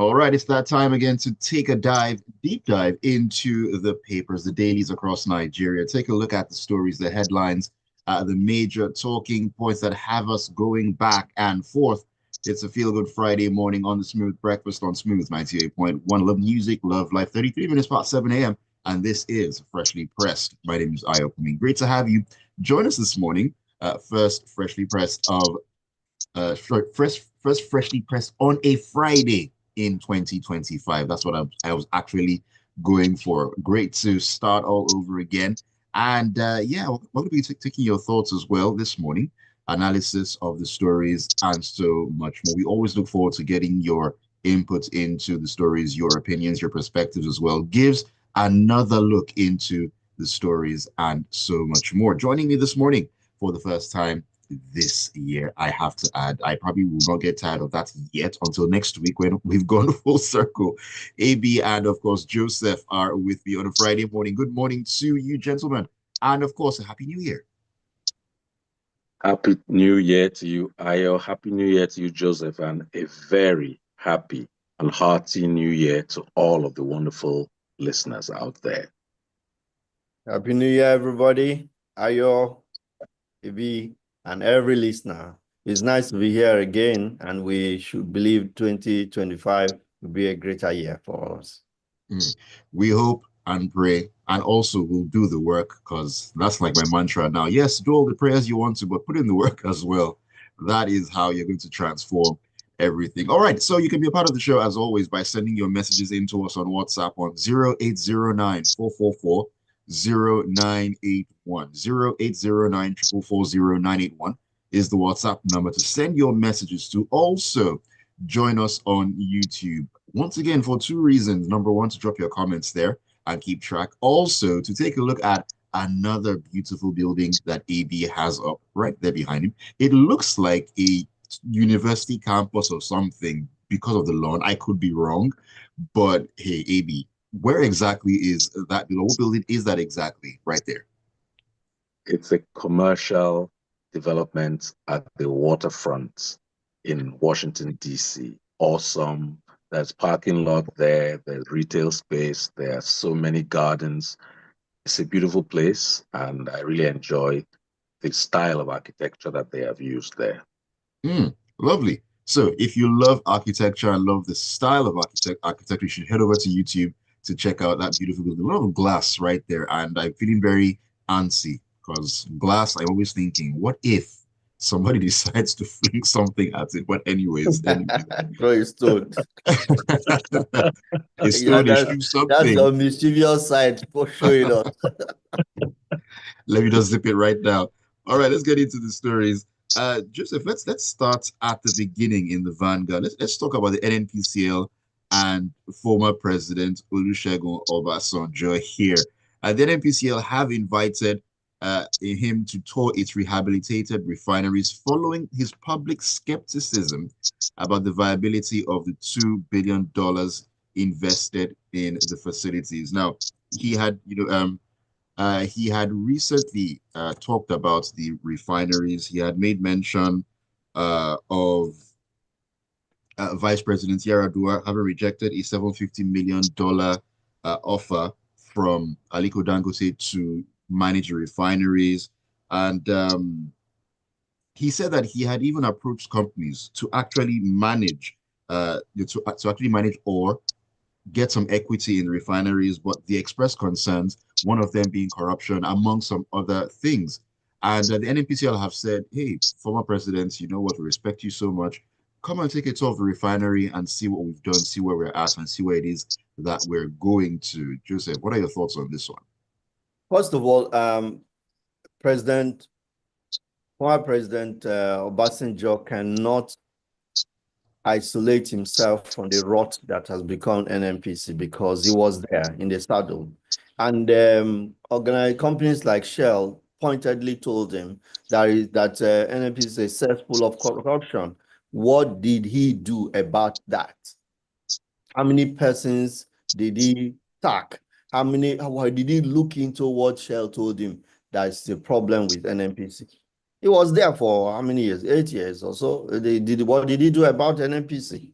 All right, it's that time again to take a deep dive into the papers, the dailies across Nigeria. Take a look at the stories, the headlines, the major talking points that have us going back and forth. It's a feel good Friday morning on the Smooth Breakfast on Smooth 98.1. Love music, love life. 33 minutes past 7 a.m. And this is Freshly Pressed. My name is Ayokunmi. Great to have you join us this morning. First Freshly Pressed of first Freshly Pressed on a Friday in 2025. That's what I was actually going for. Great to start all over again. And yeah, we're going to be taking your thoughts as well this morning, analysis of the stories, and so much more. We always look forward to getting your input into the stories, your opinions, your perspectives as well. Gives another look into the stories and so much more. Joining me this morning for the first time this year, I have to add, I probably will not get tired of that yet until next week when we've gone full circle. AB and of course Joseph are with me on a Friday morning. Good morning to you, gentlemen, and of course a happy new year. Happy New Year to you, Ayo. Happy New Year to you, Joseph, and a very happy and hearty New Year to all of the wonderful listeners out there. Happy New Year, everybody. Ayo, Ibi, and every listener. It's nice to be here again, and we should believe 2025 will be a greater year for us. We hope and pray, and also we'll do the work, because that's like my mantra now. Yes, do all the prayers you want to, but put in the work as well. That is how you're going to transform everything. All right, so you can be a part of the show as always by sending your messages into us on WhatsApp on 0809 444 0981. 0809 444 0981 is the WhatsApp number to send your messages to. Also, join us on YouTube. Once again, for two reasons. Number one, to drop your comments there and keep track. Also, to take a look at another beautiful building that AB has up right there behind him. It looks like a university campus or something because of the lawn. I could be wrong, but hey, AB, where exactly is that building? What building is that exactly right there? It's a commercial development at the waterfront in Washington, D.C. Awesome. There's parking lot there, there's retail space, there are so many gardens. It's a beautiful place, and I really enjoy the style of architecture that they have used there. Lovely. So if you love architecture and love the style of architecture, you should head over to YouTube to check out that beautiful building. A lot of glass right there, and I'm feeling very antsy because glass, I'm always thinking, what if somebody decides to fling something at it? But anyways, Throw a stone. a stone, they shoot That's something. your mischievous side for showing us. Let me just zip it right now. All right, let's get into the stories. Joseph, let's start at the beginning in the vanguard. Let's talk about the NNPCL and former President Olusegun Obasanjo here. The NNPCL have invited him to tour its rehabilitated refineries following his public skepticism about the viability of the $2 billion invested in the facilities. Now, he had, he had recently talked about the refineries. He had made mention of Vice President Yaradua having rejected a $750 million offer from Aliko Dangote to manage the refineries. And he said that he had even approached companies to actually manage, to actually manage or get some equity in the refineries, but they expressed concerns, one of them being corruption, among some other things. And the NNPCL have said, hey, former presidents, you know what, we respect you so much. Come and take a tour of the refinery and see what we've done, see where we're at, and see where it is that we're going to. Joseph, what are your thoughts on this one? First of all, former President Obasanjo cannot isolate himself from the rot that has become NNPC because he was there in the saddle. And organized companies like Shell pointedly told him that NNPC is a cesspool of corruption. What did he do about that? How many persons did he sack? How did he look into what Shell told him that's the problem with NNPC? He was there for how many years? 8 years or so. What did he do about NNPC?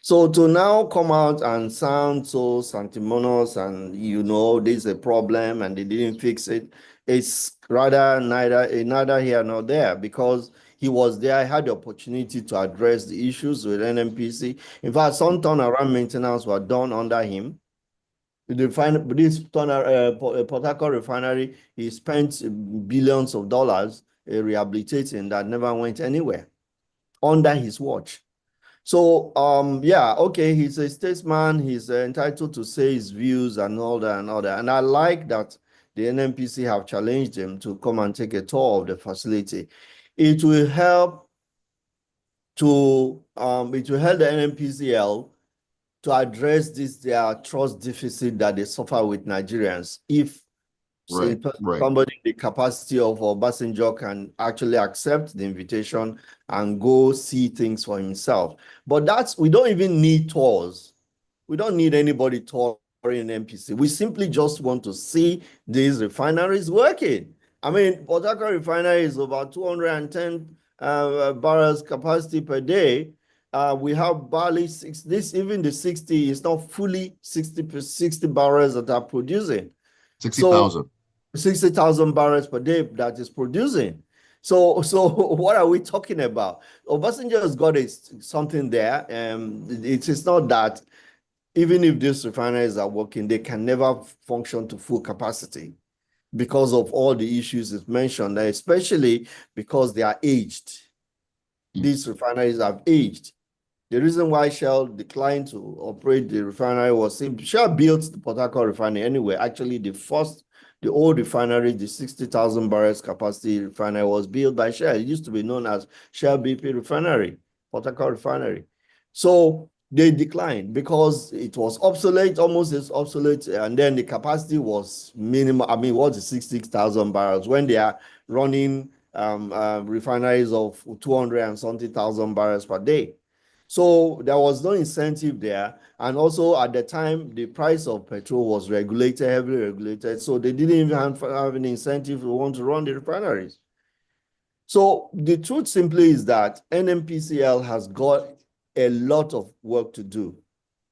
So to now come out and sound so sanctimonious and there's a problem and they didn't fix it, it's rather neither here nor there, because he was there, had the opportunity to address the issues with NNPC. In fact, some turnaround maintenance were done under him. This Port Harcourt refinery, he spent billions of dollars rehabilitating that never went anywhere under his watch. So, yeah, okay, he's a statesman. He's entitled to say his views and all that and all that. And I like that the NNPC have challenged him to come and take a tour of the facility. It will help the NNPCL to address their trust deficit that they suffer with Nigerians. If Right, right. somebody in the capacity of Obasanjo can actually accept the invitation and go see things for himself. But we don't even need tours. We don't need anybody touring NPC. We simply just want to see these refineries working. I mean, Port Harcourt refinery is about 210 barrels capacity per day. We have barely even the 60 is not fully 60 barrels that are producing. 60,000. 60,000 barrels per day that is producing. So what are we talking about? Obasanjo has got something there. It is not that even if these refineries are working, they can never function to full capacity because of all the issues it's mentioned, especially because they are aged. These refineries have aged. The reason why Shell declined to operate the refinery was Shell built the Port Harcourt refinery anyway. Actually, the old refinery, the 60,000 barrels capacity refinery, was built by Shell. It used to be known as Shell BP Refinery, Port Harcourt Refinery. So they declined because it was obsolete, almost as obsolete, and then the capacity was minimal. I mean, what's the 66,000 barrels when they are running refineries of 200 and something thousand barrels per day? So there was no incentive there. And also at the time, the price of petrol was regulated, heavily regulated. So they didn't even have an incentive to want to run the refineries. So the truth simply is that NNPCL has got a lot of work to do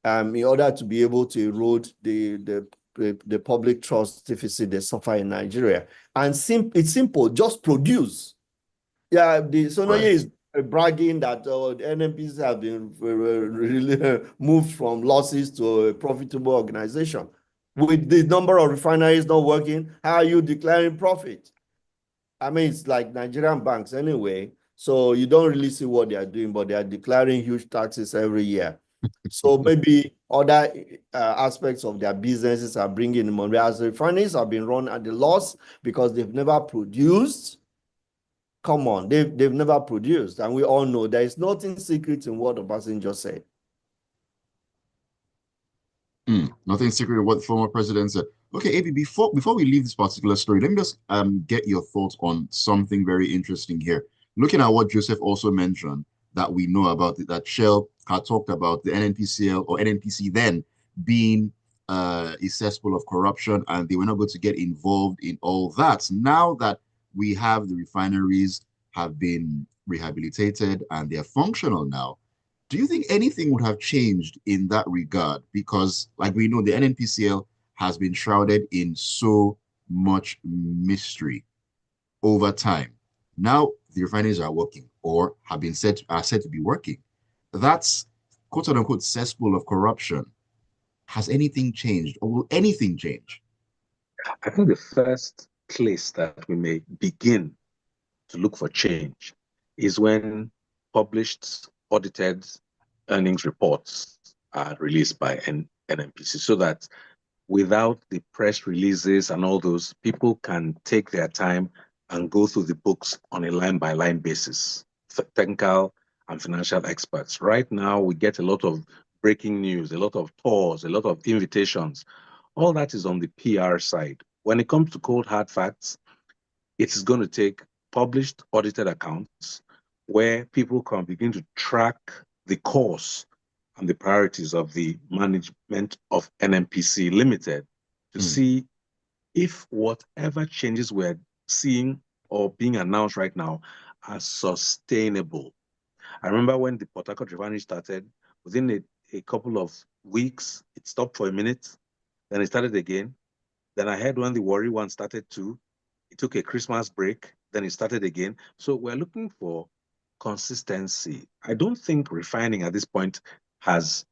in order to be able to erode the public trust deficit they suffer in Nigeria. And it's simple, just produce. Yeah, the Sonoye is bragging that the NNPC have been really moved from losses to a profitable organization. With the number of refineries not working, how are you declaring profit? I mean, it's like Nigerian banks anyway. So you don't really see what they are doing, but they are declaring huge taxes every year. So maybe other aspects of their businesses are bringing money. As the refineries have been run at the loss because they've never produced. Come on, they've never produced, and we all know there is nothing secret in what Obasanjo said. Nothing secret of what the former president said. Okay, AB, before we leave this particular story, let me just get your thoughts on something very interesting here. Looking at what Joseph also mentioned that we know about it, that Shell had talked about the NNPCL or NNPC then being a cesspool of corruption, and they were not going to get involved in all that. Now that we have the refineries have been rehabilitated and they're functional now, do you think anything would have changed in that regard? Because, like we know, the NNPCL has been shrouded in so much mystery over time. Now the refineries are working or have been said to be working. That's quote unquote cesspool of corruption. Has anything changed, or will anything change? I think the first place that we may begin to look for change is when published audited earnings reports are released by NNPC, so that without the press releases and all those, people can take their time and go through the books on a line by line basis. Technical and financial experts. Right now, we get a lot of breaking news, a lot of tours, a lot of invitations. All that is on the PR side. When it comes to cold hard facts, it is going to take published audited accounts where people can begin to track the course and the priorities of the management of NNPC Limited to see if whatever changes we're seeing or being announced right now are sustainable. I remember when the Port Harcourt refinery started, within a couple of weeks, it stopped for a minute, then it started again. Then I heard when the Warri one started too, it took a Christmas break, then it started again. So we're looking for consistency. I don't think refining at this point has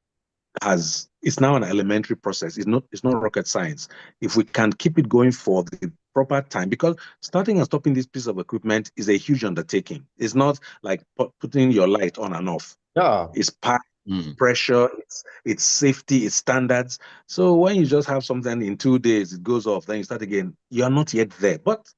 it's now an elementary process. It's not rocket science. If we can keep it going for the proper time, because starting and stopping this piece of equipment is a huge undertaking. It's not like putting your light on and off. Yeah. It's pressure, it's safety, it's standards. So when you just have something in 2 days, it goes off, then you start again. You are not yet there, but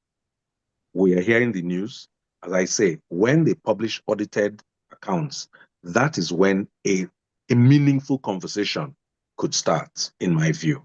we are hearing the news. As I say, when they publish audited accounts, that is when a meaningful conversation could start, in my view.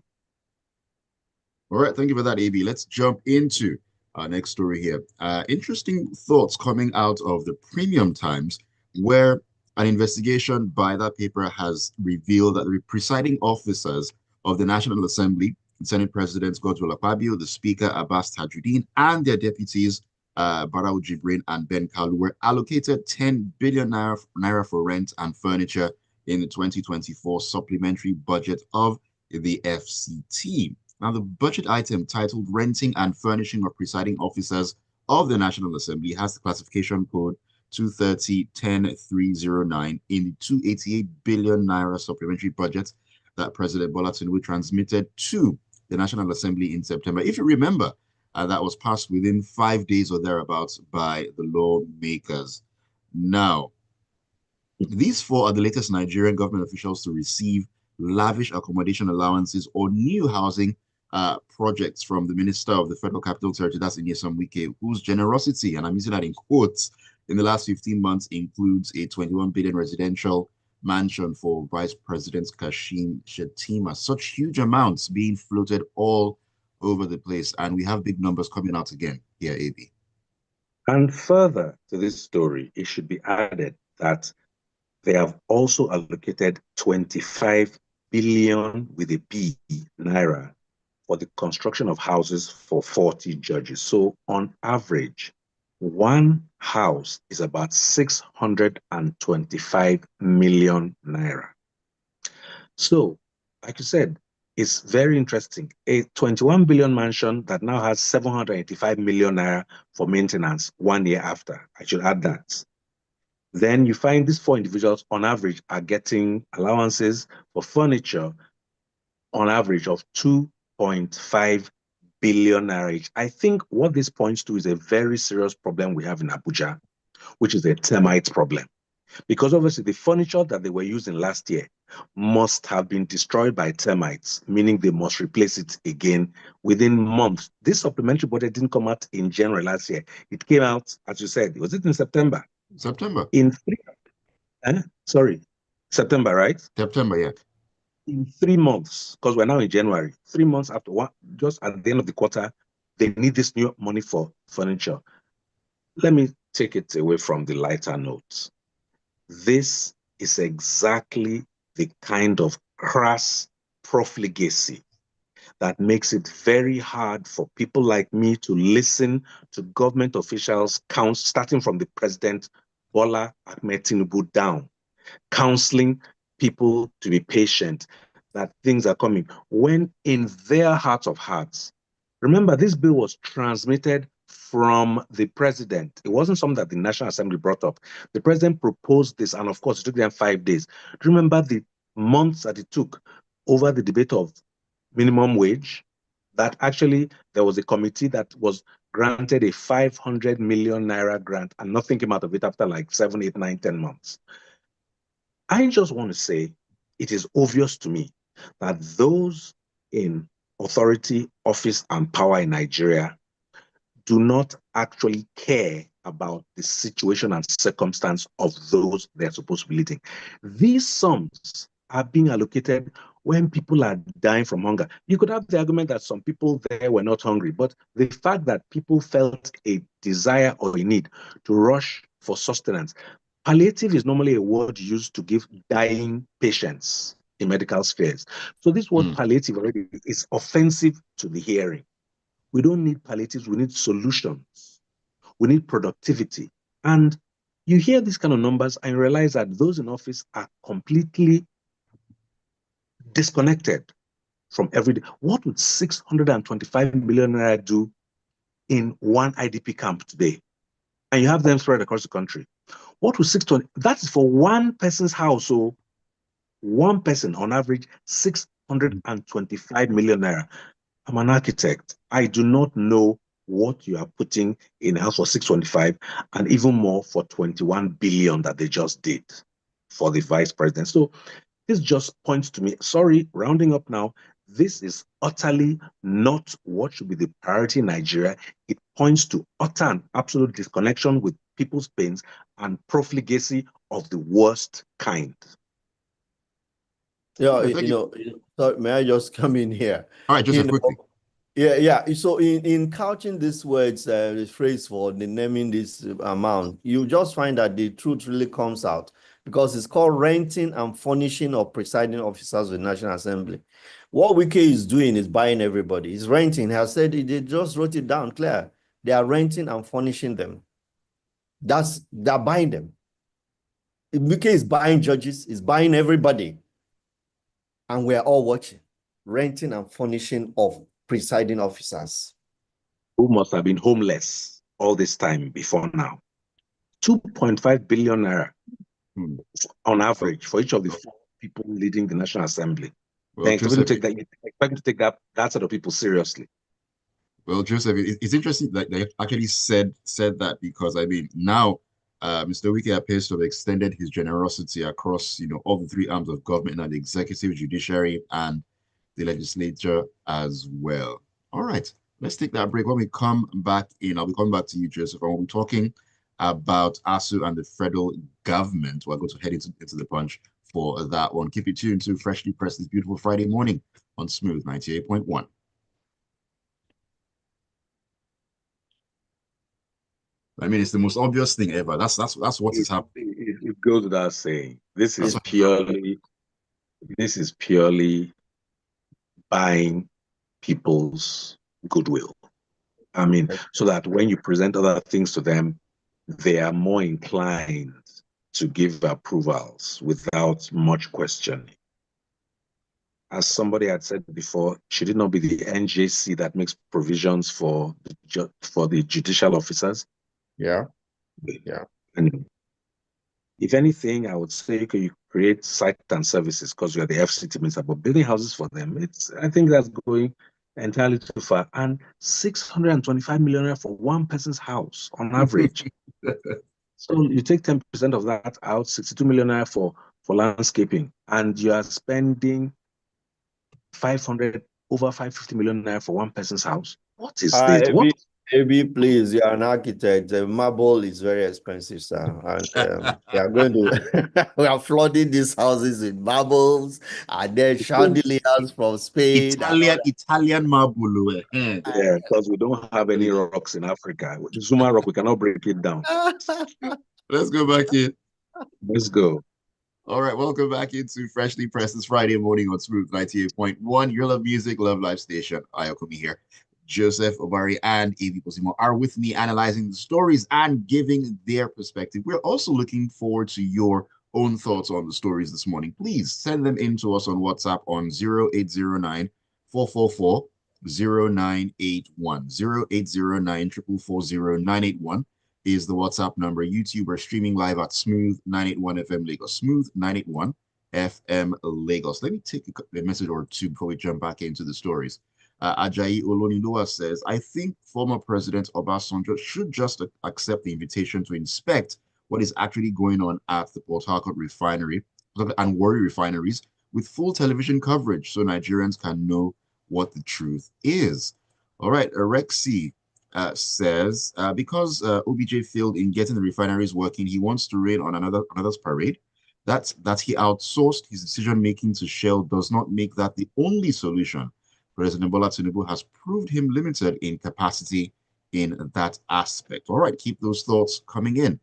All right, thank you for that, AB. Let's jump into our next story here. Interesting thoughts coming out of the Premium Times, where an investigation by that paper has revealed that the presiding officers of the National Assembly, Senate Presidents Godswill Akpabio, the Speaker Abbas Tajuddin, and their deputies Barau Jibrin and Ben Kalu were allocated 10 billion naira for rent and furniture in the 2024 supplementary budget of the FCT. Now, the budget item titled Renting and Furnishing of Presiding Officers of the National Assembly has the classification code 230-10309 in the 288 billion naira supplementary budget that President Bola Tinubu transmitted to the National Assembly in September. If you remember, that was passed within 5 days or thereabouts by the lawmakers. Now, these four are the latest Nigerian government officials to receive lavish accommodation allowances or new housing projects from the Minister of the Federal Capital Territory, that's Nyesom Wike, whose generosity, and I'm using that in quotes, in the last 15 months includes a 21 billion residential mansion for Vice President Kashim Shettima. Such huge amounts being floated all over the place, and we have big numbers coming out again here, AB. And further to this story, it should be added that they have also allocated 25 billion with a B naira for the construction of houses for 40 judges. So on average, one house is about 625 million naira. So, like you said, it's very interesting. A 21 billion mansion that now has 785 million naira for maintenance 1 year after. I should add that. Then you find these four individuals on average are getting allowances for furniture on average of 2.5 billion naira each. I think what this points to is a very serious problem we have in Abuja, which is a termite problem. Because obviously the furniture that they were using last year must have been destroyed by termites, meaning they must replace it again within months. This supplementary budget didn't come out in January last year. It came out, as you said, was it in September? September. September, right? September, yeah. In 3 months, because we're now in January, 3 months after one, just at the end of the quarter, they need this new money for furniture. Let me take it away from the lighter notes. This is exactly the kind of crass profligacy that makes it very hard for people like me to listen to government officials, starting from the president, Bola Ahmed Tinubu, down, counseling people to be patient, that things are coming, when in their heart of hearts, remember, this bill was transmitted from the president. It wasn't something that the National Assembly brought up. The president proposed this, and of course, it took them 5 days. Do you remember the months that it took over the debate of minimum wage? That actually there was a committee that was granted a 500 million naira grant, and nothing came out of it after like 7, 8, 9, 10 months. I just want to say it is obvious to me that those in authority, office, and power in Nigeria do not actually care about the situation and circumstance of those they're supposed to be leading. These sums are being allocated when people are dying from hunger. You could have the argument that some people there were not hungry, but the fact that people felt a desire or a need to rush for sustenance. Palliative is normally a word used to give dying patients in medical spheres. So this word palliative already is offensive to the hearing. We don't need palliatives, we need solutions. We need productivity. And you hear these kind of numbers and realize that those in office are completely disconnected from every day. What would 625 million naira do in one IDP camp today? And you have them spread across the country. What would 620? That is for one person's house. So one person on average, 625 million naira. I'm an architect. I do not know what you are putting in a house for 625 and even more for 21 billion that they just did for the vice president. So this just points to me, sorry, rounding up now, this is utterly not what should be the priority in Nigeria. It points to utter and absolute disconnection with people's pains and profligacy of the worst kind. Yeah, Thank you. sorry, may I just come in here? All right, Joseph, quickly. Yeah. So in couching these words, the phrase for the naming this amount, you just find that the truth really comes out because it's called renting and furnishing of presiding officers of the National Assembly. What Wike is doing is buying everybody. He's renting. He has said they just wrote it down clear. They are renting and furnishing them. They're buying them. Wike is buying judges, is buying everybody. And we're all watching, renting and furnishing of presiding officers. Who must have been homeless all this time before now. 2.5 billion naira on average for each of the 4 people leading the National Assembly. Well, Joseph, expect to take that set of people seriously. Well, Joseph, it's interesting that they actually said that because I mean now Mr. Wike appears to have extended his generosity across all the 3 arms of government and the executive, judiciary, and the legislature as well. All right, let's take that break. When we come back in, I'll be coming back to you, Joseph, and we'll be talking about ASU and the federal government. We're going to head into the punch for that one. Keep it tuned to Freshly Pressed this beautiful Friday morning on Smooth 98.1. I mean, it's the most obvious thing ever. That's what is happening. It goes without saying. This is purely buying people's goodwill. I mean, so that when you present other things to them, they are more inclined to give approvals without much questioning. As somebody had said before, should it not be the NJC that makes provisions for the judicial officers? Yeah. And if anything, I would say you create site and services because you are the FCT minister, but building houses for them, I think that's going entirely too far. And 625 million for one person's house on average. So you take 10% of that out, 62 million for landscaping, and you are spending over 550 million for one person's house. What is this? Maybe, please, you're an architect. The marble is very expensive, sir. And we are going to we are flooding these houses with marbles and then chandeliers from Spain. Italian marble. Yeah, because we don't have any rocks in Africa. Zuma rock, we cannot break it down. Let's go back in. Let's go. All right, welcome back into Freshly Pressed this Friday morning on Smooth 98.1. Your love music, love live station. Ayokunmi here. Joseph, Obari, and Bozimo are with me analyzing the stories and giving their perspective. We're also looking forward to your own thoughts on the stories this morning. Please send them in to us on WhatsApp on 0809 444 0981. 0809 444 0981 is the WhatsApp number. YouTube, we're streaming live at Smooth 981 FM Lagos. Smooth 981 FM Lagos. Let me take a message or two before we jump back into the stories. Ajayi Oloniloa says, I think former President Obasanjo should just accept the invitation to inspect what is actually going on at the Port Harcourt refinery and Warri refineries with full television coverage so Nigerians can know what the truth is. All right, Rexy says, because OBJ failed in getting the refineries working, he wants to rain on another's parade. That he outsourced his decision-making to Shell does not make that the only solution. President Bola Tinubu has proved him limited in capacity in that aspect. All right, keep those thoughts coming in.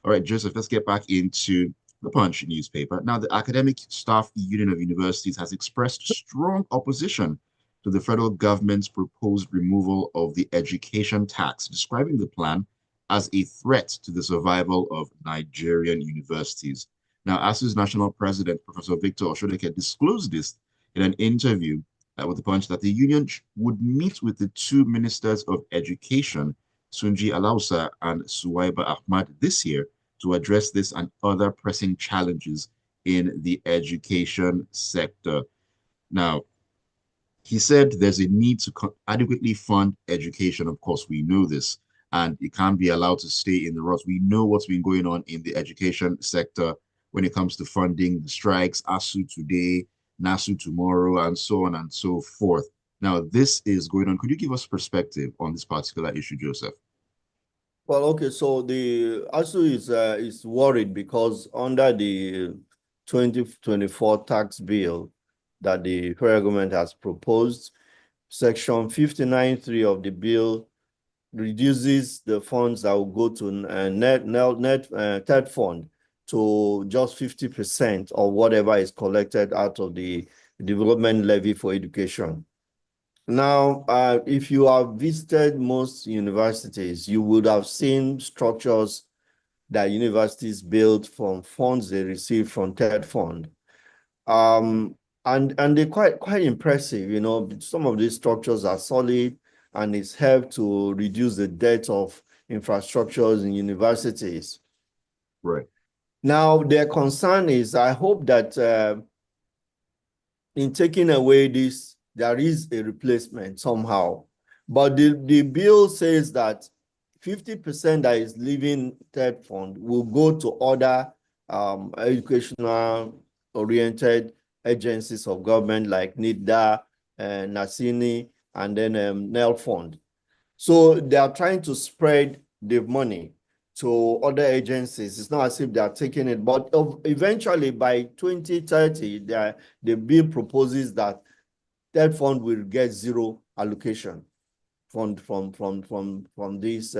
All right, Joseph, let's get back into the Punch newspaper. Now, the Academic Staff Union of Universities has expressed strong opposition to the federal government's proposed removal of the education tax, describing the plan as a threat to the survival of Nigerian universities. Now, ASU's national president, Professor Victor Oshodeke, disclosed this in an interview with the Punch that the union would meet with the two ministers of education, Sunji Alausa and Suwaiba Ahmad, this year to address this and other pressing challenges in the education sector. Now, he said there's a need to adequately fund education. Of course, we know this, and it can't be allowed to stay in the rut. We know what's been going on in the education sector when it comes to funding, the strikes, ASU today, NASU tomorrow, and so on and so forth. Now, this is going on. Could you give us perspective on this particular issue, Joseph? Well, okay, so the ASU is worried because under the 2024 tax bill that the federal government has proposed, Section 59.3 of the bill reduces the funds that will go to net fund to just 50% of whatever is collected out of the development levy for education. Now, if you have visited most universities, you would have seen structures that universities build from funds they receive from TED Fund. And they're quite impressive. You know, some of these structures are solid and it's helped to reduce the debt of infrastructures in universities. Right. Now, their concern is, I hope that in taking away this, there is a replacement somehow. But the bill says that 50% that is leaving TED Fund will go to other educational oriented agencies of government like NIDA, NASINI, and then NEL Fund. So they are trying to spread the money to other agencies. It's not as if they are taking it, but eventually by 2030, the bill proposes that TED Fund will get zero allocation from this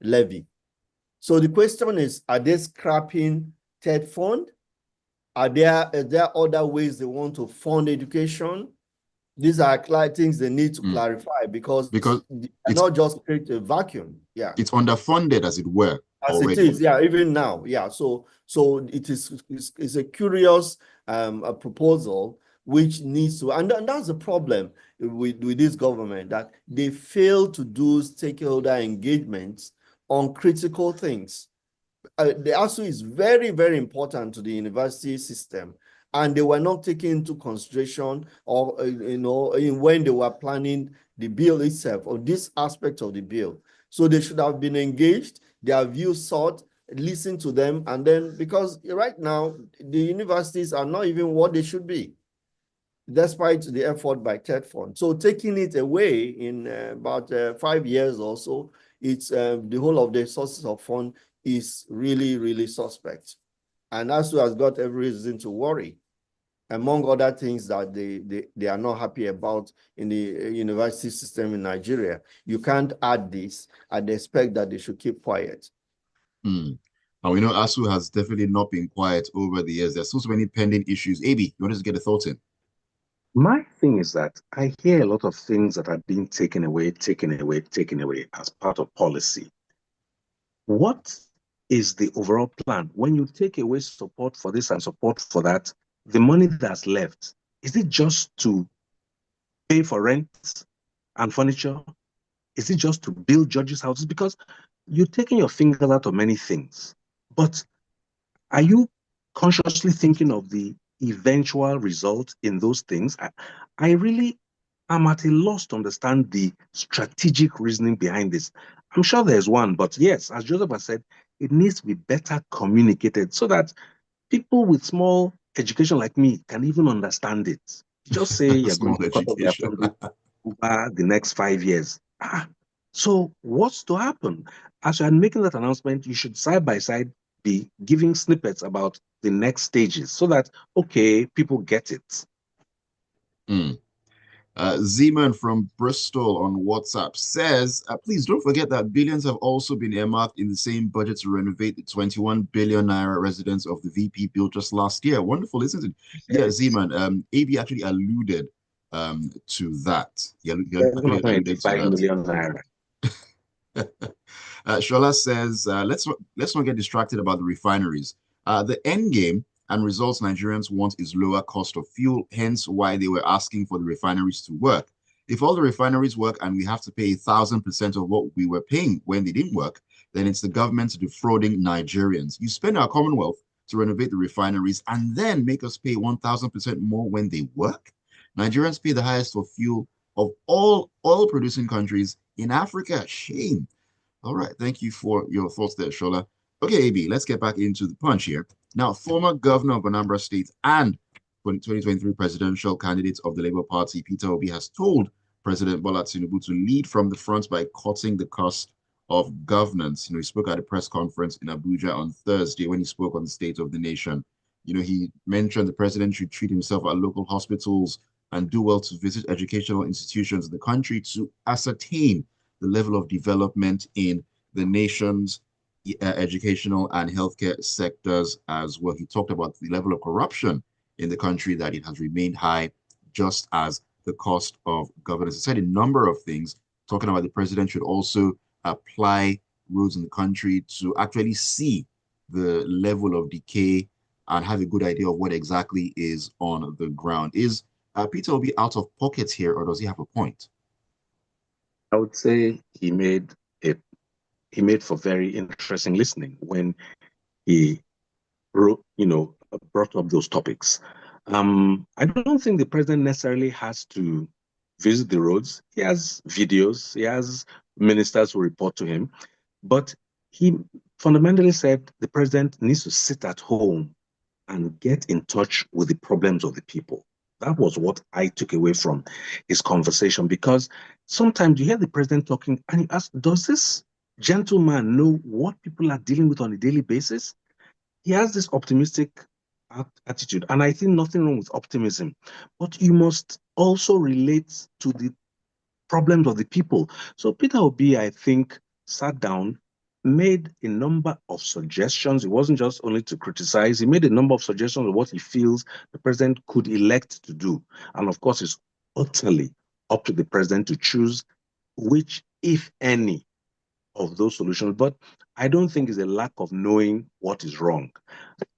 levy. So the question is, are they scrapping TED Fund? Are there other ways they want to fund education? These are things they need to clarify because they not just create a vacuum. Yeah, it's underfunded, as it were, as already. it is. Yeah, even now. Yeah, so it's a curious a proposal which needs to, and that's the problem with this government, that they fail to do stakeholder engagements on critical things. The ASU is very, very important to the university system, and they were not taken into consideration or when they were planning the bill itself or this aspect of the bill. So they should have been engaged, their views sought, listen to them, and then, because right now the universities are not even what they should be, despite the effort by TED Fund. So taking it away in about 5 years or so, it's the whole of the sources of fund is really, really suspect. And ASU has got every reason to worry, among other things that they are not happy about in the university system in Nigeria. You can't add this and expect that they should keep quiet. And we know ASU has definitely not been quiet over the years. There's so many pending issues. AB, you want us to get a thought in? My thing is that I hear a lot of things that are being taken away as part of policy. What is the overall plan? When you take away support for this and support for that, the money that's left, is it just to pay for rent and furniture? Is it just to build judges' houses? Because you're taking your fingers out of many things. But are you consciously thinking of the eventual result in those things? I really am at a loss to understand the strategic reasoning behind this. I'm sure there's one, but yes, as Joseph has said, it needs to be better communicated so that people with small education like me can even understand it. You just say you're going Small to cut off their education. funding over the next 5 years. So what's to happen? As you're making that announcement, you should side by side be giving snippets about the next stages so that, okay, people get it. Zeman from Bristol on WhatsApp says, please don't forget that billions have also been earmarked in the same budget to renovate the 21 billion naira residence of the VP built just last year. Wonderful, isn't it? Yeah, Zeman, AB actually alluded to that. He actually alluded to 5 that. million naira. Shola says, let's not get distracted about the refineries. The end game and results Nigerians want is lower cost of fuel, hence why they were asking for the refineries to work. If all the refineries work and we have to pay 1,000% of what we were paying when they didn't work, then it's the government defrauding Nigerians. You spend our commonwealth to renovate the refineries and then make us pay 1,000% more when they work. Nigerians pay the highest for fuel of all oil producing countries in Africa. Shame. All right. Thank you for your thoughts there, Shola. Okay, AB, let's get back into the punch here. Now, former governor of Anambra State and 2023 presidential candidate of the Labour Party, Peter Obi, has told President Bola Tinubu to lead from the front by cutting the cost of governance. He spoke at a press conference in Abuja on Thursday when he spoke on the state of the nation. He mentioned the president should treat himself at local hospitals and do well to visit educational institutions in the country to ascertain the level of development in the nation's educational and healthcare sectors as well. He talked about the level of corruption in the country, that it has remained high, just as the cost of governance. He said a number of things, talking about the president should also apply roads in the country to actually see the level of decay and have a good idea of what exactly is on the ground. Is Peter Obi out of pocket here, or does he have a point? I would say he made for very interesting listening when he wrote, brought up those topics. I don't think the president necessarily has to visit the roads. He has videos, he has ministers who report to him, but he fundamentally said the president needs to sit at home and get in touch with the problems of the people. That was what I took away from his conversation, because sometimes you hear the president talking and you ask, does this gentleman know what people are dealing with on a daily basis? He has this optimistic attitude, and I think nothing wrong with optimism, but you must also relate to the problems of the people. So Peter Obi, I think, sat down, made a number of suggestions. It wasn't just only to criticize. He made a number of suggestions of what he feels the president could elect to do. And of course, it's utterly up to the president to choose which, if any, of those solutions. But I don't think it's a lack of knowing what is wrong.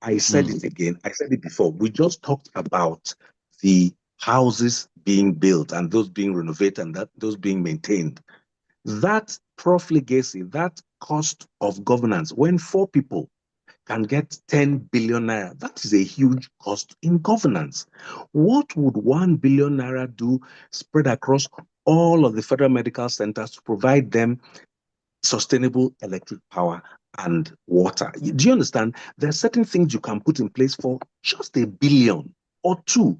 I said it again. I said it before. We just talked about the houses being built and those being renovated and those being maintained. That profligacy, that cost of governance, when 4 people can get 10 billion naira, that is a huge cost in governance. What would 1 billion naira do spread across all of the federal medical centers to provide them sustainable electric power and water? Do you understand? There are certain things you can put in place for just 1 billion or 2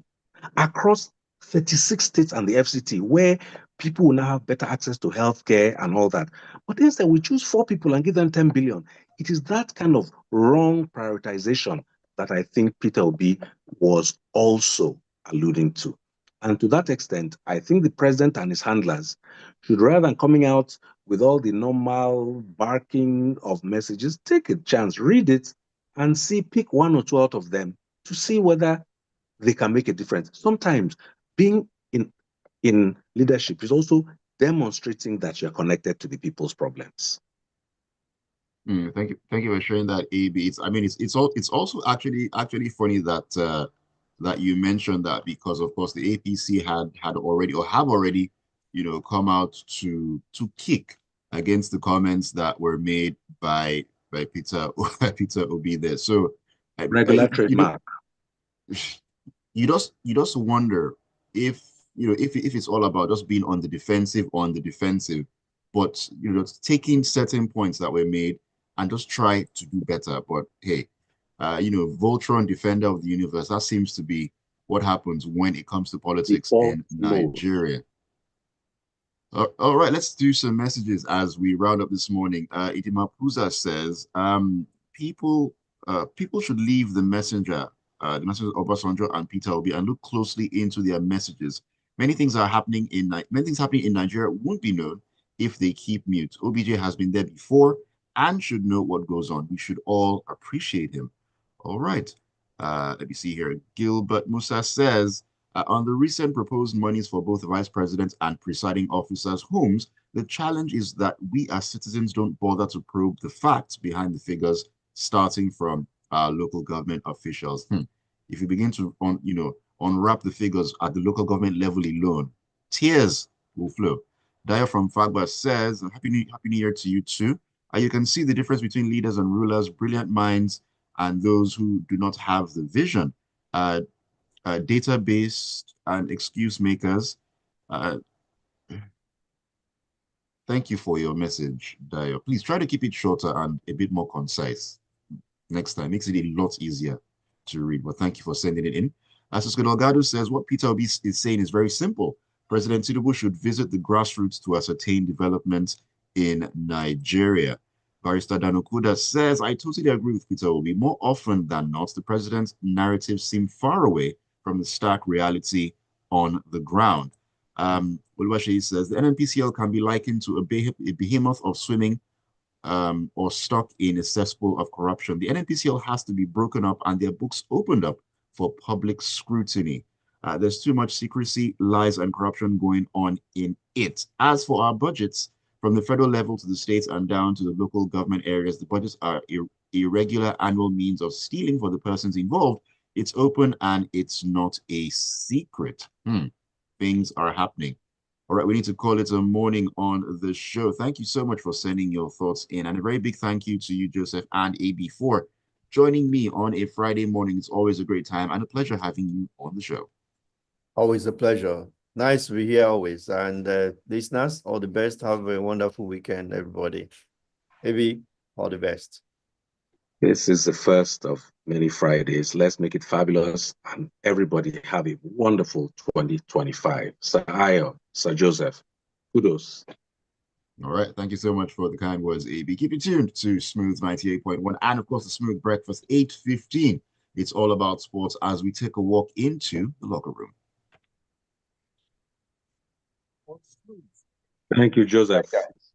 across 36 states and the FCT, where people will now have better access to healthcare and all that. But instead, we choose 4 people and give them 10 billion. It is that kind of wrong prioritization that I think Peter Obi was also alluding to. And to that extent, I think the president and his handlers should, rather than coming out with all the normal barking of messages, take a chance, read it, and see, pick 1 or 2 out of them to see whether they can make a difference. Sometimes being in leadership is also demonstrating that you're connected to the people's problems. Thank you for sharing that, AB. It's also actually funny that that you mentioned that, because of course the APC had already, or have already, come out to kick against the comments that were made by Peter Peter Obi there. So Regular trademark. You just wonder if if it's all about just being on the defensive, but taking certain points that were made and just try to do better. But hey, Voltron, defender of the universe, that seems to be what happens when it comes to politics in Nigeria. All right, let's do some messages as we round up this morning. Idimapuza says, people should leave the messengers of Obasanjo and Peter Obi and look closely into their messages. Many things happening in Nigeria won't be known if they keep mute. OBJ has been there before and should know what goes on. We should all appreciate him. All right. Let me see here. Gilbert Musa says, on the recent proposed monies for both the vice president and presiding officers' homes, the challenge is that we as citizens don't bother to probe the facts behind the figures, starting from local government officials. If you begin to unwrap the figures at the local government level alone, tears will flow. Daya from Fagba says, Happy New Year to you too. You can see the difference between leaders and rulers, brilliant minds, and those who do not have the vision. Database and excuse makers. Uh, Thank you for your message, Dio. Please try to keep it shorter and a bit more concise next time. Makes it a lot easier to read. But thank you for sending it in. Cisco Delgado says what Peter Obi is saying is very simple. President Tinubu should visit the grassroots to ascertain development in Nigeria. Barrister Danokuda says, I totally agree with Peter Obi. More often than not, the president's narratives seem far away from the stark reality on the ground. Oluwaseyi says, the NNPCL can be likened to a behemoth of swimming or stuck in a cesspool of corruption. The NNPCL has to be broken up and their books opened up for public scrutiny. There's too much secrecy, lies, and corruption going on in it. As for our budgets, from the federal level to the states and down to the local government areas, the budgets are irregular annual means of stealing for the persons involved. It's open and it's not a secret. Things are happening. All right, we need to call it a morning on the show. Thank you so much for sending your thoughts in. And a very big thank you to you, Joseph and AB, for joining me on a Friday morning. It's always a great time and a pleasure having you on the show. Always a pleasure. Nice to be here always. And listeners, all the best. Have a wonderful weekend, everybody. AB, all the best. This is the first of many Fridays. Let's make it fabulous and everybody have a wonderful 2025. Sir Ayo, Sir Joseph, kudos. All right. Thank you so much for the kind words, AB. Keep it tuned to Smooth 98.1 and, of course, the Smooth Breakfast 8:15. It's all about sports as we take a walk into the locker room. Thank you, Joseph.